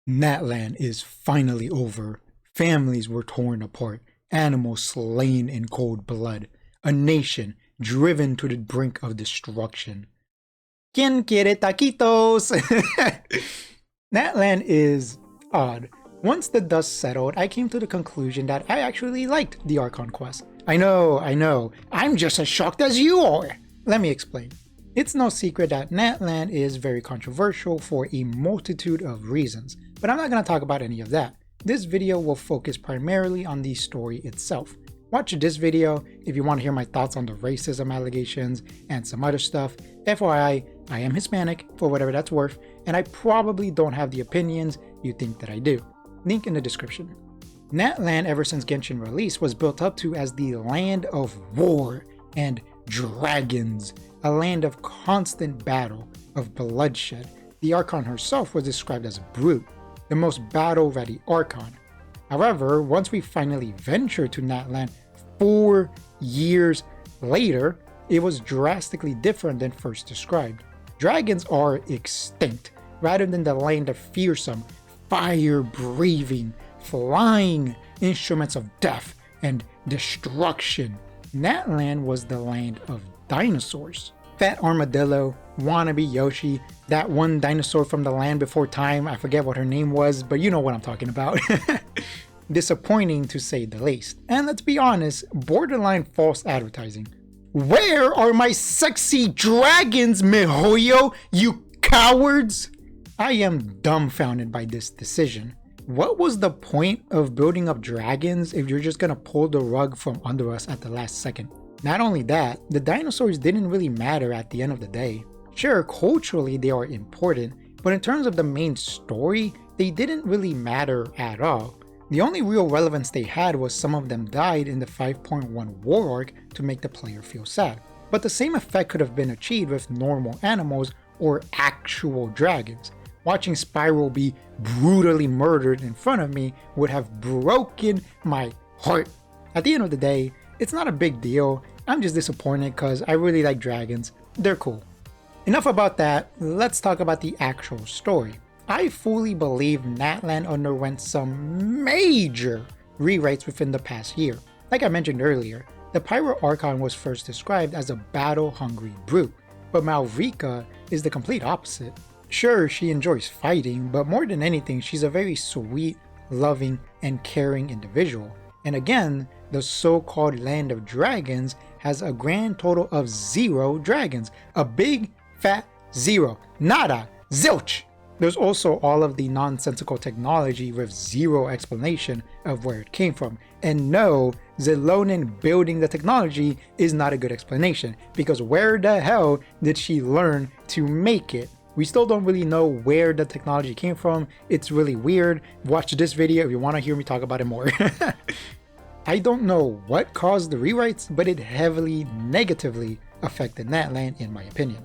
Natlan is finally over. Families were torn apart, animals slain in cold blood, a nation driven to the brink of destruction. ¿Quién quiere taquitos? Natlan is odd. Once the dust settled, I came to the conclusion that I actually liked the Archon quest. I know, I'm just as shocked as you are. Let me explain. It's no secret that Natlan is very controversial for a multitude of reasons, but I'm not going to talk about any of that. This video will focus primarily on the story itself. Watch this video if you want to hear my thoughts on the racism allegations and some other stuff. FYI, I am Hispanic, for whatever that's worth, and I probably don't have the opinions you think that I do. Link in the description. Natlan, ever since Genshin release, was built up to as the land of war and dragons, a land of constant battle, of bloodshed. The Archon herself was described as a brute, the most battle-ready Archon. However, once we finally ventured to Natlan 4 years later, it was drastically different than first described. Dragons are extinct, rather than the land of fearsome, fire-breathing, flying instruments of death and destruction. Natlan was the land of dinosaurs. Fat Armadillo, Wannabe Yoshi, that one dinosaur from the land before time, I forget what her name was, but you know what I'm talking about. Disappointing to say the least. And let's be honest, borderline false advertising. Where are my sexy dragons, miHoYo, you cowards? I am dumbfounded by this decision. What was the point of building up dragons if you're just gonna pull the rug from under us at the last second? Not only that, the dinosaurs didn't really matter at the end of the day. Sure, culturally they are important, but in terms of the main story, they didn't really matter at all. The only real relevance they had was some of them died in the 5.1 war arc to make the player feel sad. But the same effect could have been achieved with normal animals or actual dragons. Watching Spiral be brutally murdered in front of me would have broken my heart. At the end of the day, it's not a big deal. I'm just disappointed because I really like dragons. They're cool. Enough about that, let's talk about the actual story. I fully believe Natlan underwent some major rewrites within the past year. Like I mentioned earlier, the Pyro Archon was first described as a battle-hungry brute, but Mavuika is the complete opposite. Sure, she enjoys fighting, but more than anything, she's a very sweet, loving, and caring individual. And again, the so-called Land of Dragons has a grand total of 0 dragons. A big, fat 0. Nada. Zilch. There's also all of the nonsensical technology with 0 explanation of where it came from. And no, Zelonin building the technology is not a good explanation, because where the hell did she learn to make it? We still don't really know where the technology came from. It's really weird. Watch this video if you want to hear me talk about it more. I don't know what caused the rewrites, but it heavily negatively affected Natlan in my opinion.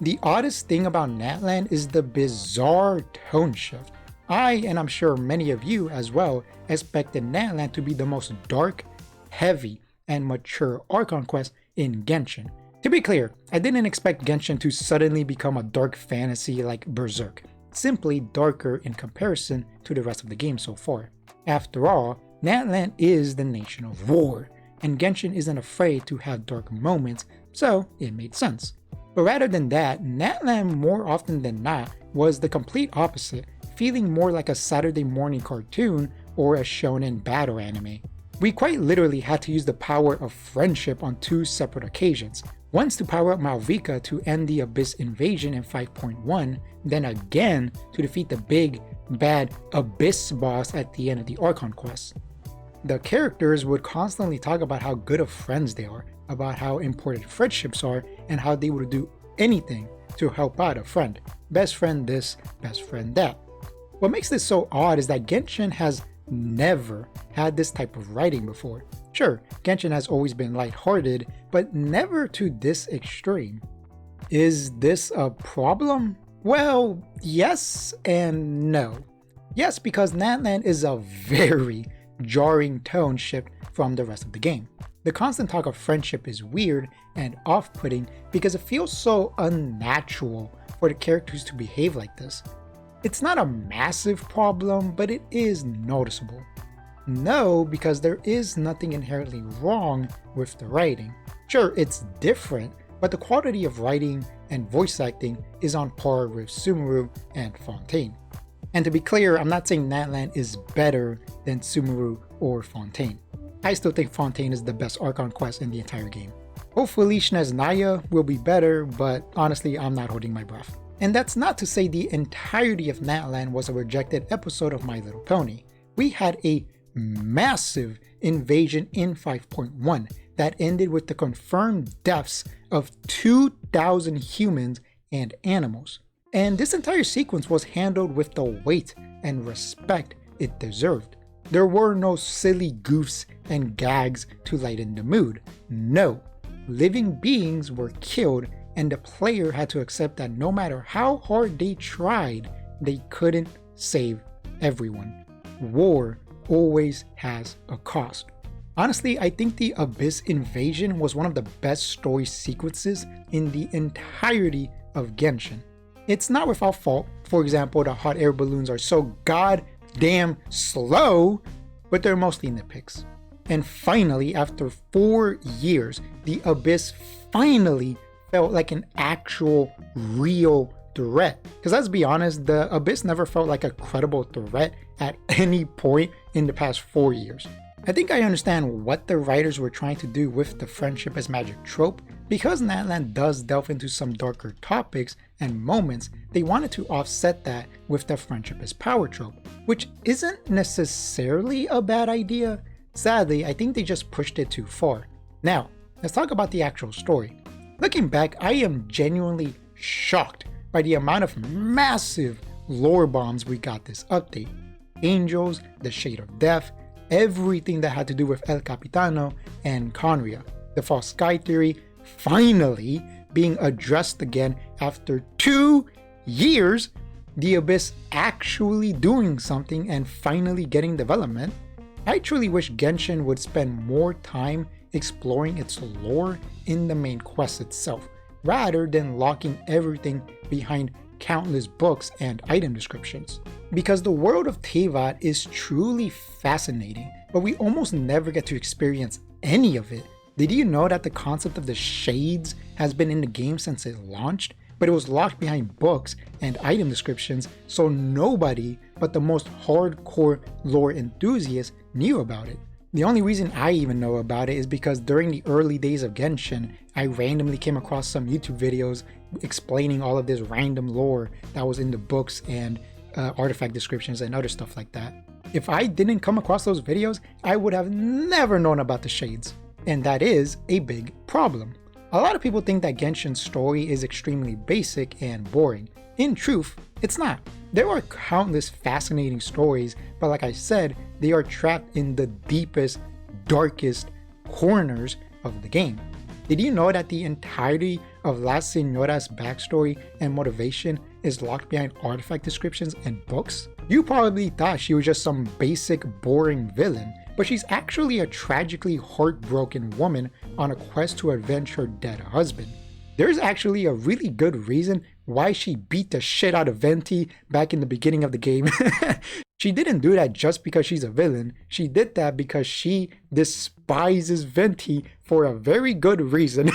The oddest thing about Natlan is the bizarre tone shift. And I'm sure many of you as well, expected Natlan to be the most dark, heavy, and mature Archon quest in Genshin. To be clear, I didn't expect Genshin to suddenly become a dark fantasy like Berserk, simply darker in comparison to the rest of the game so far. After all, Natlan is the nation of war, and Genshin isn't afraid to have dark moments, so it made sense. But rather than that, Natlan more often than not was the complete opposite, feeling more like a Saturday morning cartoon or a shonen battle anime. We quite literally had to use the power of friendship on 2 separate occasions. Once to power up Mavuika to end the Abyss invasion in 5.1, then again to defeat the big, bad Abyss boss at the end of the Archon quest. The characters would constantly talk about how good of friends they are, about how important friendships are, and how they would do anything to help out a friend. Best friend this, best friend that. What makes this so odd is that Genshin has never had this type of writing before. Sure, Genshin has always been lighthearted, but never to this extreme. Is this a problem? Well, yes and no. Yes, because Natlan is a very jarring tone shift from the rest of the game. The constant talk of friendship is weird and off-putting because it feels so unnatural for the characters to behave like this. It's not a massive problem, but it is noticeable. No, because there is nothing inherently wrong with the writing. Sure, it's different, but the quality of writing and voice acting is on par with Sumeru and Fontaine. And to be clear, I'm not saying Natlan is better than Sumeru or Fontaine. I still think Fontaine is the best Archon quest in the entire game. Hopefully Snezhnaya will be better, but honestly I'm not holding my breath. And that's not to say the entirety of Natlan was a rejected episode of My Little Pony. We had a massive invasion in 5.1 that ended with the confirmed deaths of 2,000 humans and animals. And this entire sequence was handled with the weight and respect it deserved. There were no silly goofs and gags to lighten the mood. No, living beings were killed and the player had to accept that no matter how hard they tried, they couldn't save everyone. War always has a cost. Honestly, I think the Abyss invasion was one of the best story sequences in the entirety of Genshin. It's not without fault. For example, the hot air balloons are so goddamn slow, but they're mostly nitpicks. And finally, after 4 years, the Abyss finally felt like an actual, real threat. Because let's be honest, the Abyss never felt like a credible threat at any point in the past 4 years. I think I understand what the writers were trying to do with the friendship as magic trope. Because Natlan does delve into some darker topics and moments, they wanted to offset that with the friendship as power trope, which isn't necessarily a bad idea. Sadly, I think they just pushed it too far. Now, let's talk about the actual story. Looking back, I am genuinely shocked by the amount of massive lore bombs we got this update. Angels, the Shade of Death, everything that had to do with El Capitano and Conria. The false sky theory finally being addressed again after 2 years. The Abyss actually doing something and finally getting development. I truly wish Genshin would spend more time exploring its lore in the main quest itself, rather than locking everything behind countless books and item descriptions. Because the world of Teyvat is truly fascinating, but we almost never get to experience any of it. Did you know that the concept of the Shades has been in the game since it launched, but it was locked behind books and item descriptions, so nobody but the most hardcore lore enthusiasts knew about it? The only reason I even know about it is because during the early days of Genshin, I randomly came across some YouTube videos explaining all of this random lore that was in the books and artifact descriptions and other stuff like that. If I didn't come across those videos, I would have never known about the Shades. And that is a big problem. A lot of people think that Genshin's story is extremely basic and boring. In truth, it's not. There are countless fascinating stories, but like I said, they are trapped in the deepest, darkest corners of the game. Did you know that the entirety of La Señora's backstory and motivation is locked behind artifact descriptions and books? You probably thought she was just some basic, boring villain, but she's actually a tragically heartbroken woman on a quest to avenge her dead husband. There's actually a really good reason why she beat the shit out of Venti back in the beginning of the game. She didn't do that just because she's a villain. She did that because she despises Venti for a very good reason.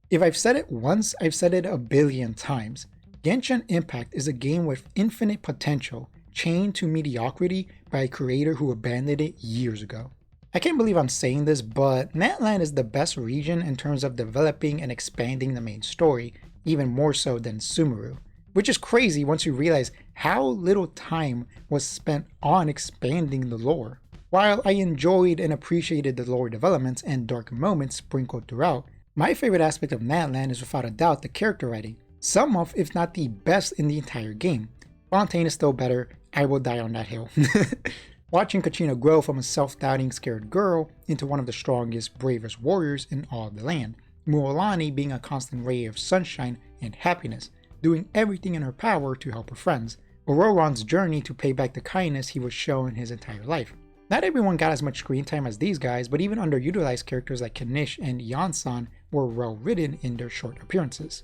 If I've said it once, I've said it a billion times. Genshin Impact is a game with infinite potential, chained to mediocrity by a creator who abandoned it years ago. I can't believe I'm saying this, but Natlan is the best region in terms of developing and expanding the main story, even more so than Sumeru. Which is crazy once you realize how little time was spent on expanding the lore. While I enjoyed and appreciated the lore developments and dark moments sprinkled throughout, my favorite aspect of Natlan is without a doubt the character writing. Some of, if not the best in the entire game. Fontaine is still better, I will die on that hill. Watching Kachina grow from a self-doubting scared girl into one of the strongest, bravest warriors in all the land. Mualani being a constant ray of sunshine and happiness, doing everything in her power to help her friends. Auroron's journey to pay back the kindness he was shown his entire life. Not everyone got as much screen time as these guys, but even underutilized characters like Kanish and Yansan were well written in their short appearances.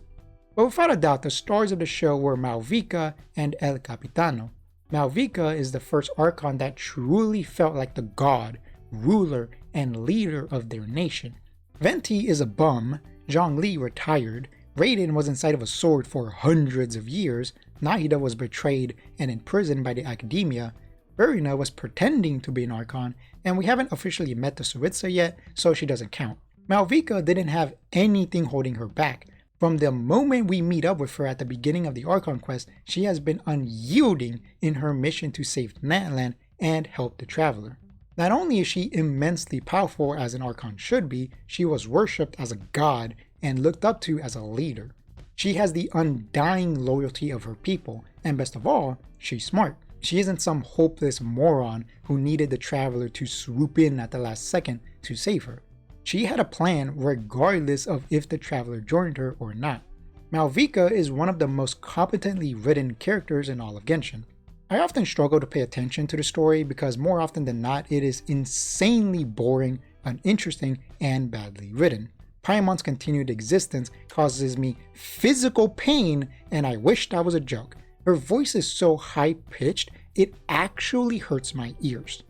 But without a doubt, the stars of the show were Mavuika and El Capitano. Mavuika is the first Archon that truly felt like the god, ruler, and leader of their nation. Venti is a bum, Zhongli retired, Raiden was inside of a sword for hundreds of years, Nahida was betrayed and imprisoned by the academia, Erina was pretending to be an Archon, and we haven't officially met the Tsaritsa yet, so she doesn't count. Mavuika didn't have anything holding her back. From the moment we meet up with her at the beginning of the Archon quest, she has been unyielding in her mission to save Natlan and help the Traveler. Not only is she immensely powerful as an Archon should be, she was worshipped as a god and looked up to as a leader. She has the undying loyalty of her people, and best of all, she's smart. She isn't some hopeless moron who needed the Traveler to swoop in at the last second to save her. She had a plan regardless of if the Traveler joined her or not. Mavuika is one of the most competently written characters in all of Genshin. I often struggle to pay attention to the story because more often than not it is insanely boring, uninteresting, and badly written. Paimon's continued existence causes me physical pain and I wish that was a joke. Her voice is so high-pitched, it actually hurts my ears.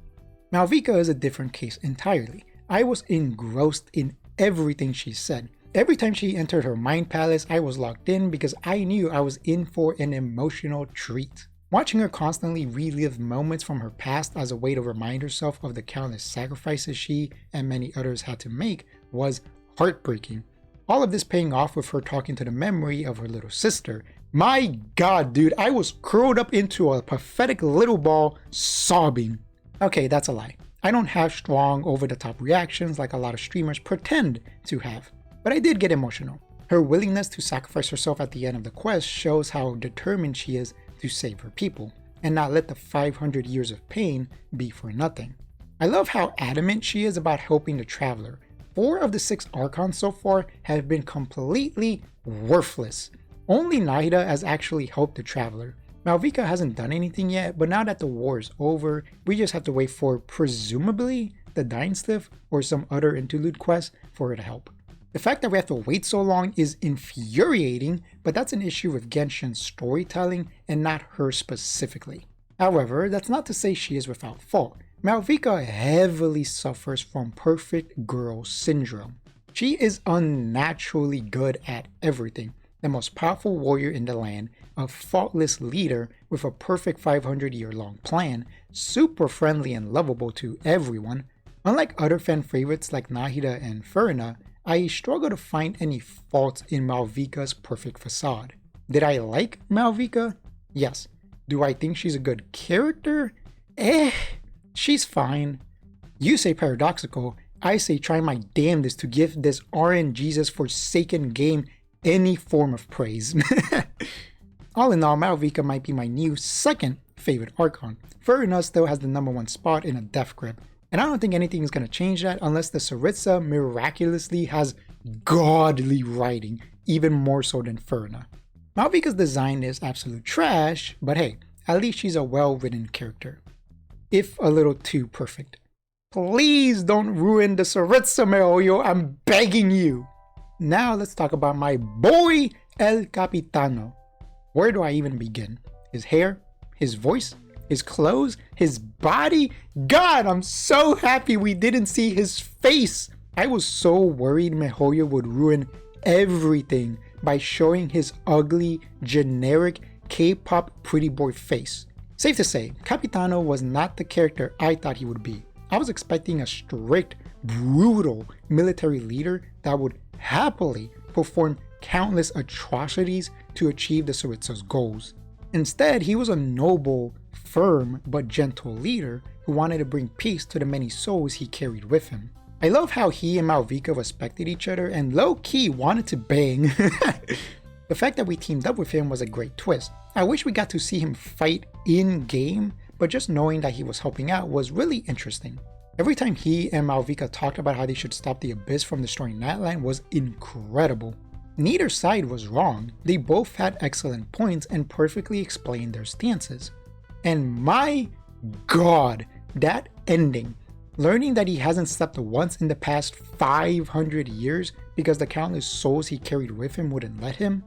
Mavuika is a different case entirely. I was engrossed in everything she said. Every time she entered her mind palace, I was locked in because I knew I was in for an emotional treat. Watching her constantly relive moments from her past as a way to remind herself of the countless sacrifices she and many others had to make was heartbreaking. All of this paying off with her talking to the memory of her little sister. My god, dude, I was curled up into a pathetic little ball, sobbing. Okay, that's a lie. I don't have strong, over-the-top reactions like a lot of streamers pretend to have, but I did get emotional. Her willingness to sacrifice herself at the end of the quest shows how determined she is to save her people, and not let the 500 years of pain be for nothing. I love how adamant she is about helping the Traveler. 4 of the 6 Archons so far have been completely worthless. Only Nahida has actually helped the Traveler. Mavuika hasn't done anything yet, but now that the war is over, we just have to wait for, presumably, the Dynstiff or some other interlude quest for her to help. The fact that we have to wait so long is infuriating, but that's an issue with Genshin's storytelling and not her specifically. However, that's not to say she is without fault. Mavuika heavily suffers from perfect girl syndrome. She is unnaturally good at everything. The most powerful warrior in the land, a faultless leader with a perfect 500-year-long plan, super friendly and lovable to everyone. Unlike other fan favorites like Nahida and Furina, I struggle to find any faults in Mavuika's perfect facade. Did I like Mavuika? Yes. Do I think she's a good character? She's fine. You say paradoxical, I say try my damnedest to give this RNGesus forsaken game any form of praise. All in all, Mavuika might be my new second favorite Archon. Furina still has the #1 spot in a death grip, and I don't think anything is going to change that unless the Tsaritsa miraculously has godly writing, even more so than Furina. Mavuika's design is absolute trash, but hey, at least she's a well-written character. If a little too perfect. Please don't ruin the Tsaritsa, Meollo, I'm begging you! Now let's talk about my boy El Capitano. Where do I even begin? His hair? His voice? His clothes? His body? God, I'm so happy we didn't see his face! I was so worried Mihoyo would ruin everything by showing his ugly, generic K-pop pretty boy face. Safe to say, Capitano was not the character I thought he would be. I was expecting a strict, brutal military leader that would happily perform countless atrocities to achieve the Tsaritsa's goals. Instead, he was a noble, firm, but gentle leader who wanted to bring peace to the many souls he carried with him. I love how he and Mavuika respected each other and low-key wanted to bang. The fact that we teamed up with him was a great twist. I wish we got to see him fight in-game, but just knowing that he was helping out was really interesting. Every time he and Mavuika talked about how they should stop the Abyss from destroying Natlan was incredible. Neither side was wrong, they both had excellent points and perfectly explained their stances. And my god, that ending, learning that he hasn't slept once in the past 500 years because the countless souls he carried with him wouldn't let him,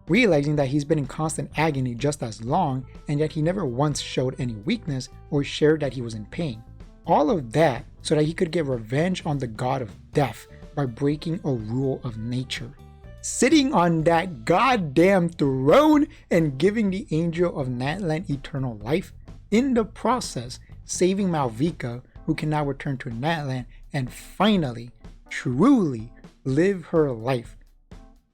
realizing that he's been in constant agony just as long, and yet he never once showed any weakness or shared that he was in pain. All of that so that he could get revenge on the god of death by breaking a rule of nature. Sitting on that goddamn throne and giving the angel of Natlan eternal life, in the process saving Mavuika, who can now return to Natlan and finally, truly live her life.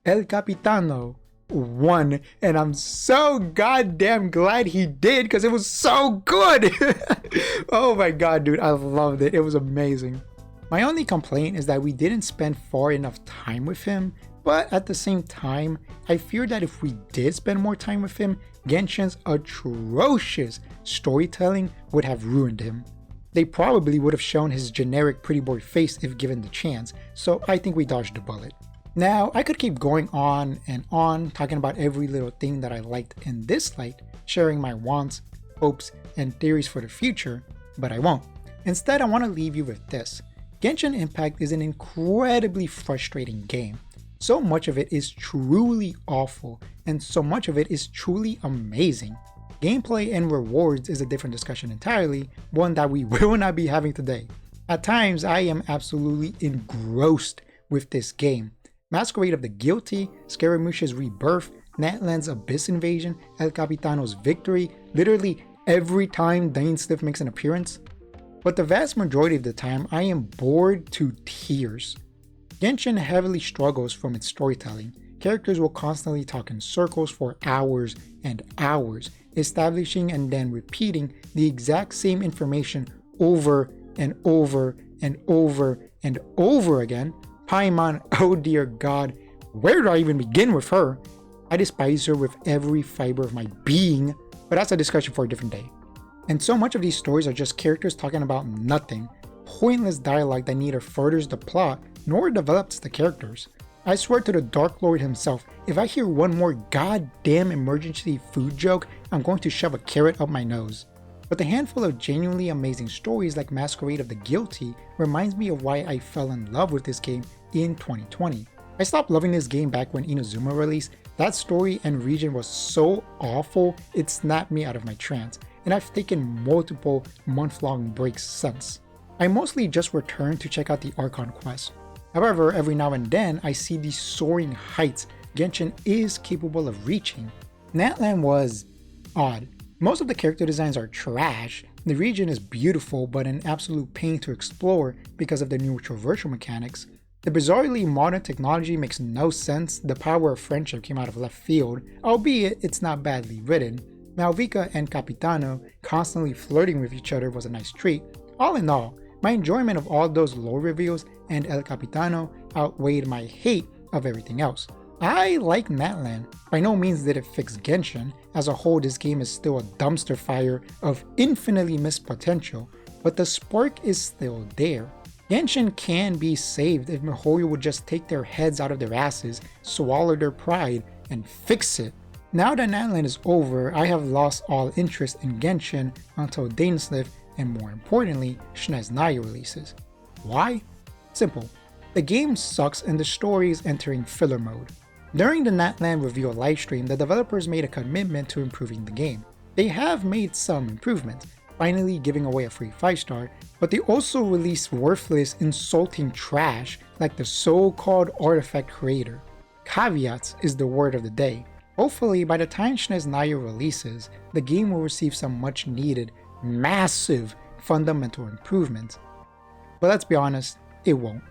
El Capitano won, and I'm so goddamn glad he did because it was so good. Oh my god, dude, I loved it. It was amazing. My only complaint is that we didn't spend far enough time with him, but at the same time, I fear that if we did spend more time with him, Genshin's atrocious storytelling would have ruined him. They probably would have shown his generic pretty boy face if given the chance, so I think we dodged a bullet. Now, I could keep going on and on, talking about every little thing that I liked and disliked, sharing my wants, hopes, and theories for the future, but I won't. Instead, I want to leave you with this. Genshin Impact is an incredibly frustrating game. So much of it is truly awful, and so much of it is truly amazing. Gameplay and rewards is a different discussion entirely, one that we will not be having today. At times, I am absolutely engrossed with this game. Masquerade of the Guilty, Scaramuche's rebirth, Natlan's Abyss invasion, El Capitano's victory, literally every time Zenless makes an appearance. But the vast majority of the time, I am bored to tears. Genshin heavily struggles from its storytelling. Characters will constantly talk in circles for hours and hours, establishing and then repeating the exact same information over and over and over and over again. Paimon, oh dear god, where do I even begin with her? I despise her with every fiber of my being, but that's a discussion for a different day. And so much of these stories are just characters talking about nothing, pointless dialogue that neither furthers the plot nor develops the characters. I swear to the Dark Lord himself, if I hear one more goddamn emergency food joke, I'm going to shove a carrot up my nose. But the handful of genuinely amazing stories like Masquerade of the Guilty reminds me of why I fell in love with this game in 2020. I stopped loving this game back when Inazuma released. That story and region was so awful, it snapped me out of my trance, and I've taken multiple month-long breaks since. I mostly just returned to check out the Archon quest. However, every now and then I see these soaring heights Genshin is capable of reaching. Natlan was odd. Most of the character designs are trash. The region is beautiful but an absolute pain to explore because of the new traversal mechanics. The bizarrely modern technology makes no sense. The power of friendship came out of left field, albeit it's not badly written. Mavuika and Capitano constantly flirting with each other was a nice treat. All in all, my enjoyment of all those lore reveals and El Capitano outweighed my hate of everything else. I like Natlan. By no means did it fix Genshin. As a whole, this game is still a dumpster fire of infinitely missed potential, but the spark is still there. Genshin can be saved if MiHoYo would just take their heads out of their asses, swallow their pride, and fix it. Now that Natlan is over, I have lost all interest in Genshin until Zenless and more importantly, Snezhnaya releases. Why? Simple. The game sucks and the story is entering filler mode. During the Natlan reveal livestream, the developers made a commitment to improving the game. They have made some improvements, finally giving away a free 5-star, but they also released worthless, insulting trash like the so-called artifact creator. Caveats is the word of the day. Hopefully, by the time Snezhnaya releases, the game will receive some much needed, massive fundamental improvements. But let's be honest, it won't.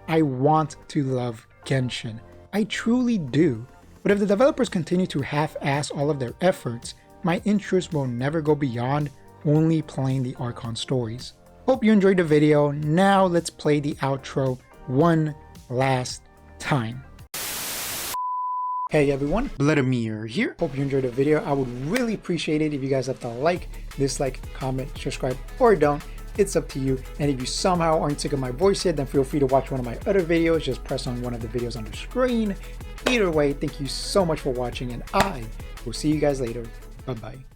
I want to love Genshin. I truly do. But if the developers continue to half-ass all of their efforts, my interest will never go beyond only playing the Archon stories. Hope you enjoyed the video. Now let's play the outro one last time. Hey everyone, Vladimir here. Hope you enjoyed the video. I would really appreciate it if you guys left a like, dislike, comment, subscribe, or don't. It's up to you. And if you somehow aren't sick of my voice yet, then feel free to watch one of my other videos. Just press on one of the videos on the screen. Either way, thank you so much for watching, and I will see you guys later. Bye-bye.